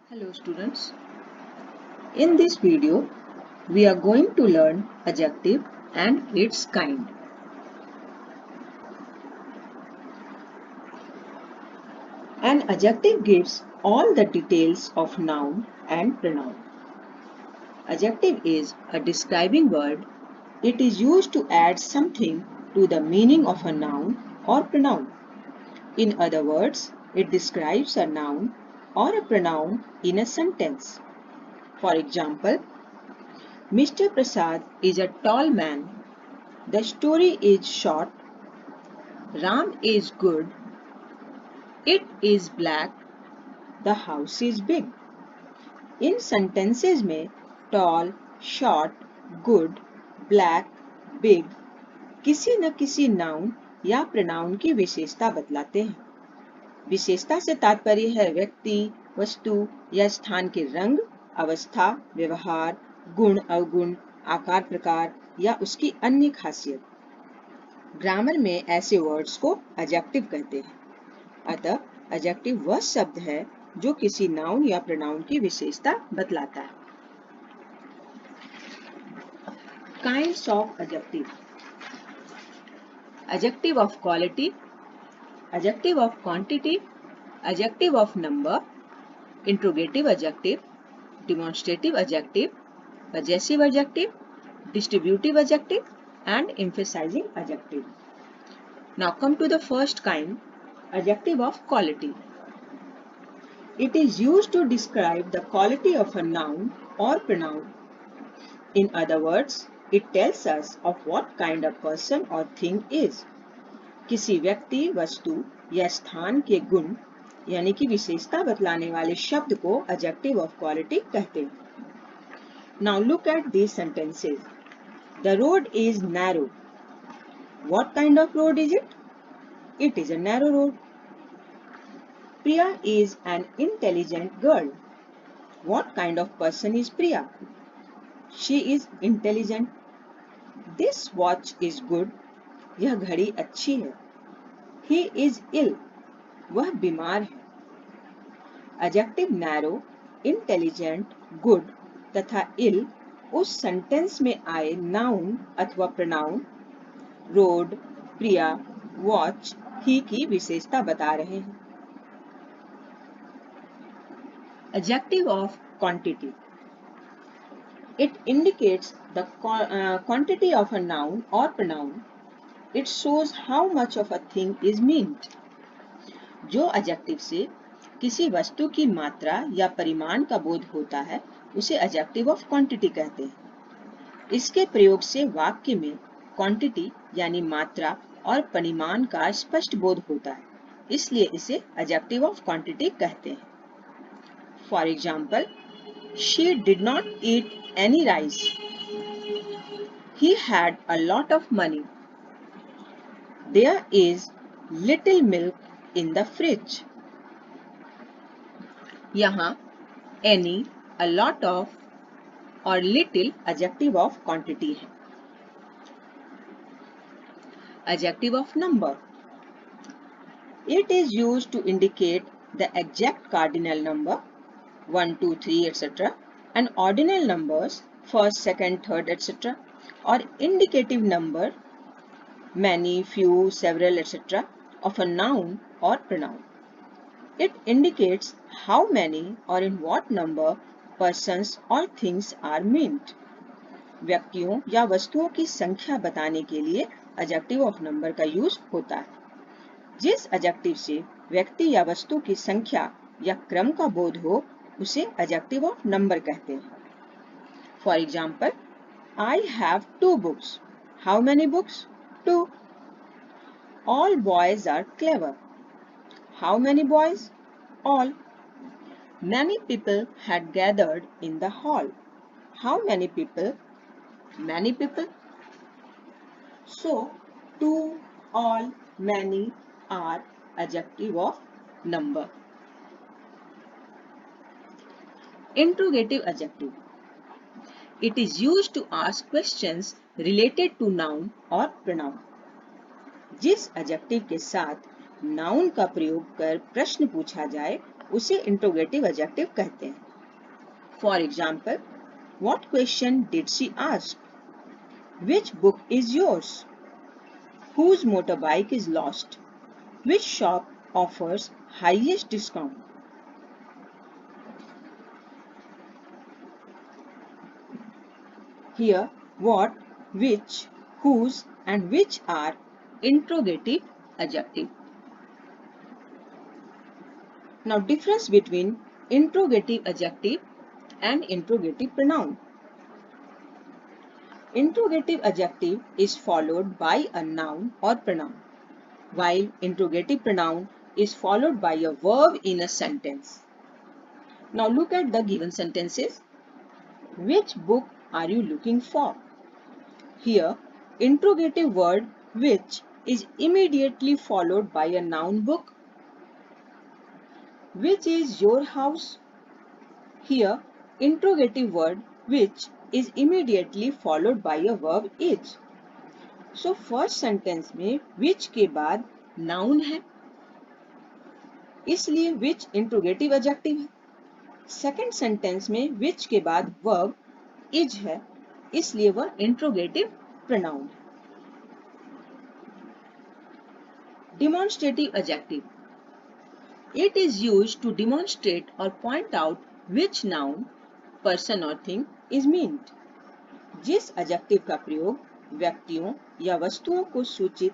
Hello students, in this video we are going to learn adjective and its kind. An adjective gives all the details of noun and pronoun. Adjective is a describing word. It is used to add something to the meaning of a noun or pronoun. In other words, it describes a noun or a pronoun in a sentence. For example, Mr. Prasad is a tall man. The story is short. Ram is good. It is black. The house is big. In sentences में tall, short, good, black, big किसी न किसी noun या pronoun की विशेषता बतलाते हैं। विशेषता से तात्पर्य है व्यक्ति, वस्तु या स्थान के रंग, अवस्था, व्यवहार, गुण, अवगुण, आकार प्रकार या उसकी अन्य खासियत। ग्रामर में ऐसे वर्ड्स को एडजेक्टिव कहते हैं। अतः एडजेक्टिव वह शब्द है जो किसी नाउन या प्रोनाउन की विशेषता बतलाता है। Kinds of adjective: adjective of quality, adjective of quantity, adjective of number, interrogative adjective, demonstrative adjective, possessive adjective, distributive adjective and emphasizing adjective. Now come to the first kind, adjective of quality. It is used to describe the quality of a noun or pronoun. In other words, it tells us of what kind of person or thing is. किसी व्यक्ति, वस्तु या स्थान के गुण यानी कि विशेषता बतलाने वाले शब्द को adjective of quality कहते हैं। Now look at these sentences. The road is narrow. What kind of road is it? It is a narrow road. Priya is an intelligent girl. What kind of person is Priya? She is intelligent. This watch is good. यह घड़ी अच्छी है। He is ill. वह बीमार है। Adjective narrow, intelligent, good तथा ill उस sentence में आए नाउन अथवा प्रोनाउन रोड, प्रिया, वॉच, ही की विशेषता बता रहे हैं। Adjective of quantity. It indicates the quantity of a noun or pronoun. It shows how much of a thing is meant. जो adjective से किसी वस्तु की मात्रा या परिमाण का बोध होता है उसे adjective of quantity कहते हैं। इसके प्रयोग से वाक्य में क्वांटिटी यानी मात्रा और परिमाण का स्पष्ट बोध होता है, इसलिए इसे एडजेक्टिव ऑफ क्वांटिटी कहते हैं। For example, she did not eat any rice. He had a lot of money. There is little milk in the fridge. यहाँ एनी, अ लॉट ऑफ और लिटिल एडजेक्टिव ऑफ क्वांटिटी है। Adjective of number. It is used to indicate the exact cardinal number 1, 2, 3, etc. and ordinal numbers first, second, third, etc. or indicative number many, few, several, etc. of a noun or pronoun. It indicates how many or in what number persons or things are meant. व्यक्तियों या वस्तुओं की संख्या बताने के लिए adjective of number का use होता है। जिस एडजेक्टिव से व्यक्ति या वस्तु की संख्या या क्रम का बोध हो उसे एडजेक्टिव ऑफ नंबर कहते हैं। For example, I have 2 books. How many books? 2. All boys are clever. How many boys? All. Many people had gathered in the hall. How many people? Many people. So, 2, all, many are adjective of number. Interrogative adjective. It is used to ask questions related to noun or pronoun. जिस adjective के साथ noun का प्रयोग कर प्रश्न पूछा जाए उसे इंट्रोगेटिव एडजेक्टिव कहते हैं. For example, what question did she ask? Which book is yours? Whose motorbike is lost? Which shop offers highest discount? Here, what, which, whose and which are interrogative adjective. Now, difference between interrogative adjective and interrogative pronoun. Interrogative adjective is followed by a noun or pronoun, while interrogative pronoun is followed by a verb in a sentence. Now look at the given sentences. Which book are you looking for? Here, interrogative word which is immediately followed by a noun book. Which is your house? Here, interrogative word which is immediately followed by a verb is. So first sentence में which के बाद noun है, इसलिए which interrogative adjective है. Second sentence में which के बाद verb is है, इसलिए वह interrogative pronoun है. Demonstrative adjective. It is used to demonstrate or point out which noun, person or thing is meant. जिस adjective का प्रयोग व्यक्तियों या वस्तुओं को सूचित,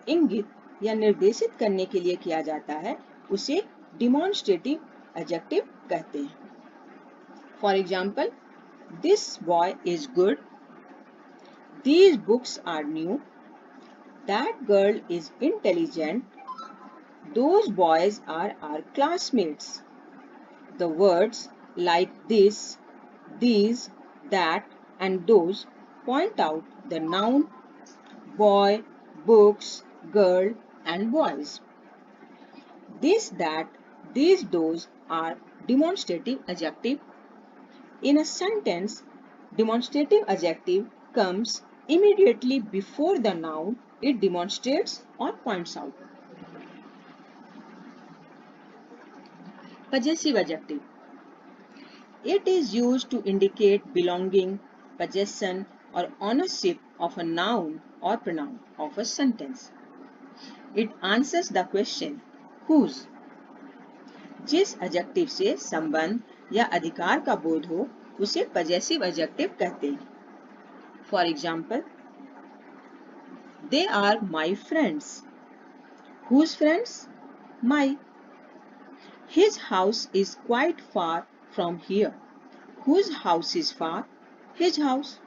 इंगित या निर्देशित करने के लिए किया जाता है, उसे demonstrative adjective कहते हैं. For example, this boy is good. These books are new. That girl is intelligent. Those boys are our classmates. The words like this, these, that and those point out the noun boy, books, girl and boys. This, that, these, those are demonstrative adjective. In a sentence, demonstrative adjective comes immediately before the noun it demonstrates or points out. Possessive adjective. It is used to indicate belonging, possession or ownership of a noun or pronoun of a sentence. It answers the question whose. जिस adjective से संबंध या अधिकार का बोध हो, उसे possessive adjective कहते हैं. For example, they are my friends. Whose friends? My. His house is quite far from here. Whose house is far? His house.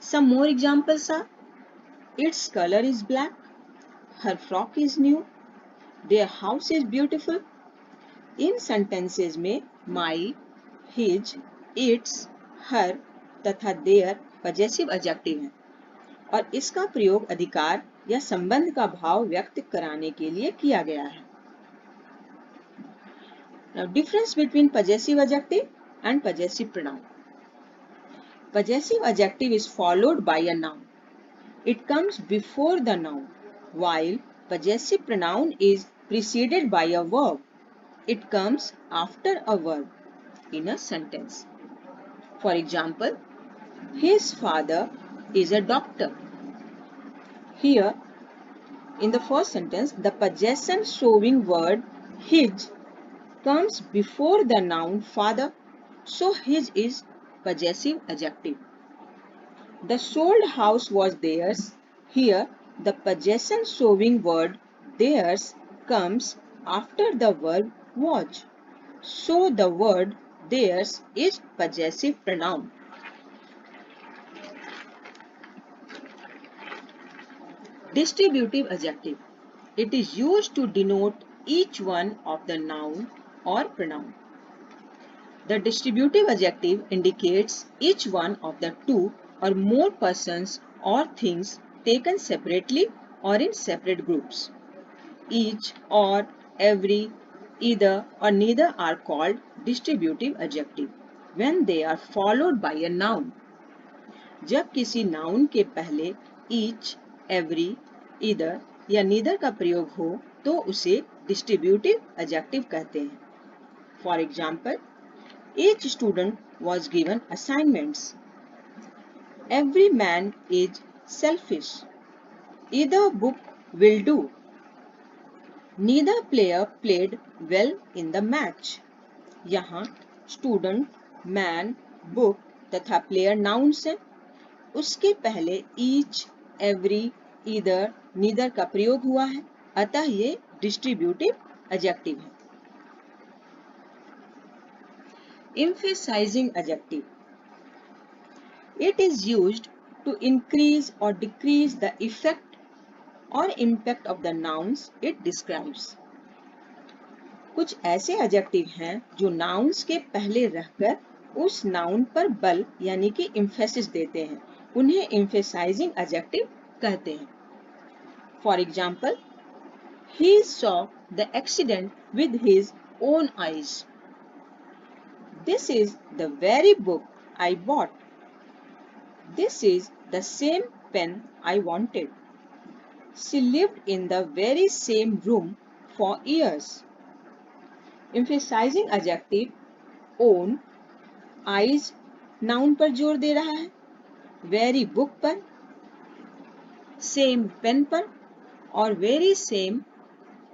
Some more examples are, its color is black. Her frock is new. Their house is beautiful. In sentences में my, his, its, her तथा their possessive adjective हैं और इसका प्रयोग अधिकार या संबंध का भाव व्यक्त कराने के लिए किया गया है. Now, difference between possessive adjective and possessive pronoun. Possessive adjective is followed by a noun. It comes before the noun, while possessive pronoun is preceded by a verb. It comes after a verb in a sentence. For example, his father is a doctor. Here, in the first sentence, the possession showing word his comes before the noun father, so his is possessive adjective. The sold house was theirs. Here, the possession showing word theirs comes after the verb was, so the word theirs is possessive pronoun. Distributive adjective. It is used to denote each one of the noun or pronoun. The distributive adjective indicates each one of the two or more persons or things taken separately or in separate groups. Each or every, either or neither are called distributive adjective when they are followed by a noun. जब किसी noun के पहले each, every, either या neither का प्रयोग हो तो उसे डिस्ट्रीब्यूटिव एडजेक्टिव कहते हैं। For example, each student was given assignments. Every man is selfish. Either book will do. Neither player played well in the match. यहाँ student, man, book तथा player nouns हैं। उसके पहले each, every, either, neither का प्रयोग हुआ है, अतः ये डिस्ट्रीब्यूटिव एडजेक्टिव है। Emphasizing adjective. It is used to increase or decrease the effect or impact of the nouns it describes. कुछ ऐसे एडजेक्टिव हैं जो नाउन्स के पहले रहकर उस नाउन पर बल यानी कि emphasis देते हैं। उन्हें emphasizing adjective कहते हैं। For example, he saw the accident with his own eyes. This is the very book I bought. This is the same pen I wanted. She lived in the very same room for years. Emphasizing adjective own, eyes noun पर जोर दे रहा है, very book पर, same pen पर और very same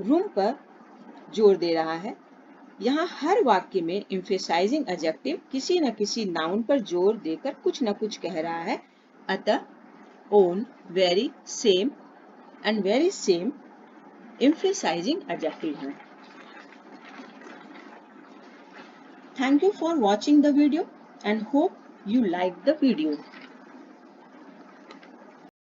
room पर जोर दे रहा है। यहाँ हर वाक्य में emphasizing adjective किसी न किसी नाउन पर जोर देकर कुछ न कुछ कह रहा है, अतः own, very, same and very same emphasizing adjective है। Thank you for watching the video and hope you liked the video.